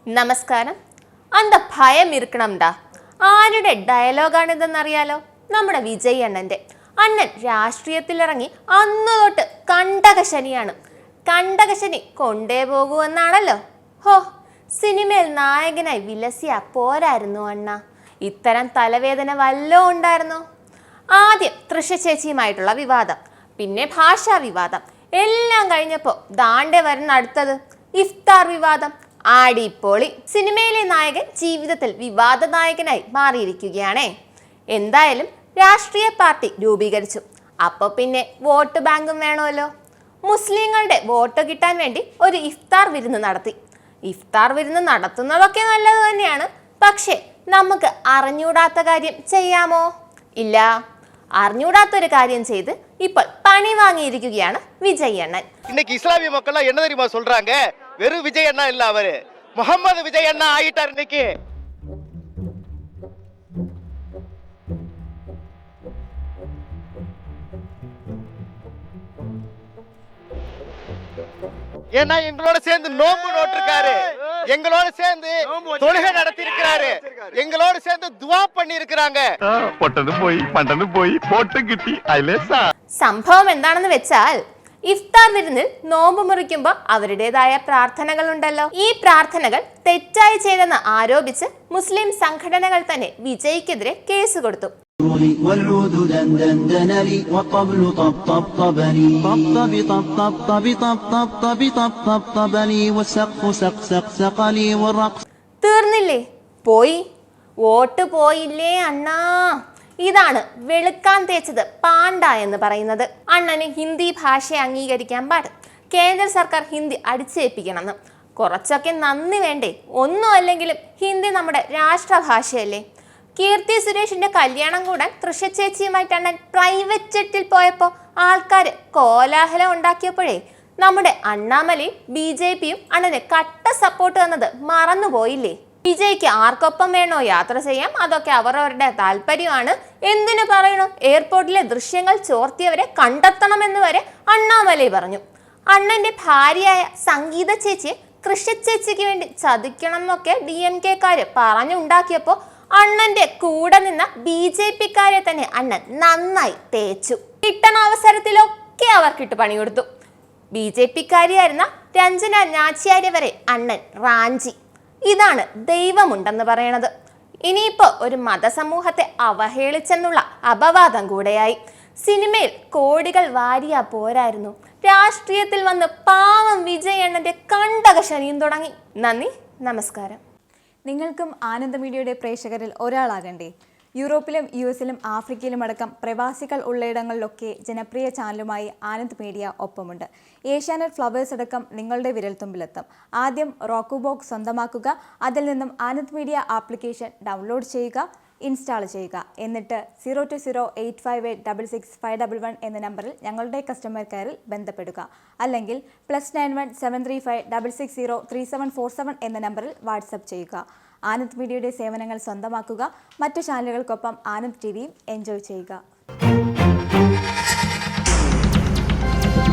നമസ്കാരം. അന്ത ഭയം ഇരിക്കണംടാ. ആരുടെ ഡയലോഗാണിതെന്നറിയാലോ? നമ്മുടെ വിജയ് അണ്ണന്റെ. അണ്ണൻ രാഷ്ട്രീയത്തിലിറങ്ങി അന്നു തൊട്ട് കണ്ടകശനിയാണ്. കണ്ടകശനി കൊണ്ടേ പോകൂ എന്നാണല്ലോ. ഹോ, സിനിമയിൽ നായകനായി വിലസിയ പോരായിരുന്നു അണ്ണ. ഇത്തരം തലവേദന വല്ലോ ഉണ്ടായിരുന്നോ? ആദ്യം തൃശ ചേച്ചിയുമായിട്ടുള്ള വിവാദം, പിന്നെ ഭാഷാ വിവാദം, എല്ലാം കഴിഞ്ഞപ്പോൾ ദാണ്ടെ വരുന്ന അടുത്തത് ഇഫ്താർ വിവാദം. ആടിപ്പൊളി. സിനിമയിലെ നായകൻ ജീവിതത്തിൽ വിവാദ നായകനായി മാറിയിരിക്കുകയാണേ. എന്തായാലും രാഷ്ട്രീയ പാർട്ടി രൂപീകരിച്ചു. അപ്പോൾ പിന്നെ വോട്ട് ബാങ്കും വേണമല്ലോ. മുസ്ലിങ്ങളുടെ വോട്ട് കിട്ടാൻ വേണ്ടി ഒരു ഇഫ്താർ വിരുന്ന് നടത്തി. ഇഫ്താർ വിരുന്ന് നടത്തുന്നതൊക്കെ നല്ലത് തന്നെയാണ്. പക്ഷേ നമുക്ക് അറിഞ്ഞൂടാത്ത കാര്യം ചെയ്യാമോ? ഇല്ല. അറിഞ്ഞൂടാത്തൊരു കാര്യം ചെയ്ത് ഇപ്പോൾ പണി വാങ്ങിയിരിക്കുകയാണ് വിജയ് അണ്ണൻ. இன்னைக்கு இஸ்லாமிய மக்கள் என்ன தெரியுமா சொல்றாங்க? வெறும் விஜய் அண்ணா இல்ல, அவரு முகமது விஜய் அண்ணா ஆயிட்டார் இன்னைக்கு. ஏன்னா எங்களோட சேர்ந்து நோம்பு நோட்டிருக்காரு, எங்களோட சேர்ந்து தொழுகை நடத்தி இருக்கிறாரு, எங்களோட சேர்ந்து துவா பண்ணி இருக்கிறாங்க. പൊട്ടനും പോയി പണ്ടനും പോയി പോട്ട് കിട്ടി അയലേസാ. സംഭവം എന്താണെന്ന് വെച്ചാൽ ഇഫ്താർ വിരുന്നിൽ നോമ്പ് മുറിക്കുമ്പോൾ അവരുടേതായ പ്രാർത്ഥനകളുണ്ടല്ലോ. ഈ പ്രാർത്ഥനകൾ തെറ്റായി ചെയ്തെന്ന് ആരോപിച്ച് മുസ്ലിം സംഘടനകൾ തന്നെ വിജയ്ക്കെതിരെ കേസ് കൊടുത്തു. والعود دندن لي والطبل طبطبني طبطب طبطب طبطب طبطب طبني والسقف سق لي والرقص. തീർന്നില്ലേ? പോയി. വോട്ട് പോയില്ലേ അണ്ണാ. ഇതാണ് വെളുക്കാൻ തേച്ചത് പാണ്ട എന്ന് പറയുന്നത്. അണ്ണന് ഹിന്ദി ഭാഷയെ അംഗീകരിക്കാൻ പാടും. കേന്ദ്ര സർക്കാർ ഹിന്ദി അടിച്ചേൽപ്പിക്കണമെന്ന്. കുറച്ചൊക്കെ നന്ദി വേണ്ടേ? ഒന്നും അല്ലെങ്കിലും ഹിന്ദി നമ്മുടെ രാഷ്ട്രഭാഷയല്ലേ. കീർത്തി സുരേഷിന്റെ കല്യാണം കൂടാൻ തൃശ ചേച്ചിയുമായിട്ട് അണ്ണൻ പ്രൈവറ്റ് ജെറ്റിൽ പോയപ്പോൾ ആൾക്കാർ കോലാഹലം ഉണ്ടാക്കിയപ്പോഴേ നമ്മുടെ അണ്ണാമലയും BJPയും അണ്ണന് കട്ട സപ്പോർട്ട് തന്നത് മറന്നുപോയില്ലേ? വിജയ്ക്ക് ആർക്കൊപ്പം വേണോ യാത്ര ചെയ്യാം, അതൊക്കെ അവരവരുടെ താല്പര്യമാണ്. എന്തിനു പറയണോ? എയർപോർട്ടിലെ ദൃശ്യങ്ങൾ ചോർത്തിയവരെ കണ്ടെത്തണമെന്ന് വരെ അണ്ണാമലൈ പറഞ്ഞു. അണ്ണന്റെ ഭാര്യയായ സംഗീത ചേച്ചിയെ തൃശ ചേച്ചിക്ക് വേണ്ടി ചതിക്കണം എന്നൊക്കെ DMK-ക്കാര് പറഞ്ഞുണ്ടാക്കിയപ്പോൾ അണ്ണന്റെ കൂടെ നിന്ന BJP-ക്കാരെ തന്നെ അണ്ണൻ നന്നായി തേച്ചു. കിട്ടണ അവസരത്തിലൊക്കെ അവർക്കിട്ട് പണി കൊടുത്തു. BJP-ക്കാരിയായിരുന്ന രഞ്ജന നാച്ചിയാരെ വരെ അണ്ണൻ റാഞ്ചി. ഇതാണ് ദൈവമുണ്ടെന്ന് പറയണത്. ഇനിയിപ്പോൾ ഒരു മതസമൂഹത്തെ അവഹേളിച്ചെന്നുള്ള അപവാദം കൂടെയായി. സിനിമയിൽ കോടികൾ വാരിയാ പോരായിരുന്നു, രാഷ്ട്രീയത്തിൽ വന്ന് പാവം വിജയ് അണ്ണന്റെ കണ്ടകശനിയും തുടങ്ങി. നന്ദി, നമസ്കാരം. നിങ്ങൾക്കും ആനന്ദ മീഡിയയുടെ പ്രേക്ഷകരിൽ ഒരാളാകണ്ടേ? യൂറോപ്പിലും US-ലും ആഫ്രിക്കയിലും അടക്കം പ്രവാസികൾ ഉള്ളയിടങ്ങളിലൊക്കെ ജനപ്രിയ ചാനലുമായി ആനന്ദ് മീഡിയ ഒപ്പമുണ്ട്. ഏഷ്യാനെറ്റ് ഫ്ലവേഴ്സ് അടക്കം നിങ്ങളുടെ വിരൽത്തുമ്പിലെത്തും. ആദ്യം റോക്കു ബോക്സ് സ്വന്തമാക്കുക. അതിൽ നിന്നും ആനന്ദ് മീഡിയ ആപ്ലിക്കേഷൻ ഡൗൺലോഡ് ചെയ്യുക, ഇൻസ്റ്റാൾ ചെയ്യുക. എന്നിട്ട് 0208586651 എന്ന നമ്പറിൽ ഞങ്ങളുടെ കസ്റ്റമർ കെയറിൽ ബന്ധപ്പെടുക. അല്ലെങ്കിൽ +91 735 660 3747 എന്ന നമ്പറിൽ വാട്സപ്പ് ചെയ്യുക. ആനന്ദ് മീഡിയയുടെ സേവനങ്ങൾ സ്വന്തമാക്കുക. മറ്റു ചാനലുകൾക്കൊപ്പം ആനന്ദ് TVയും എൻജോയ് ചെയ്യുക.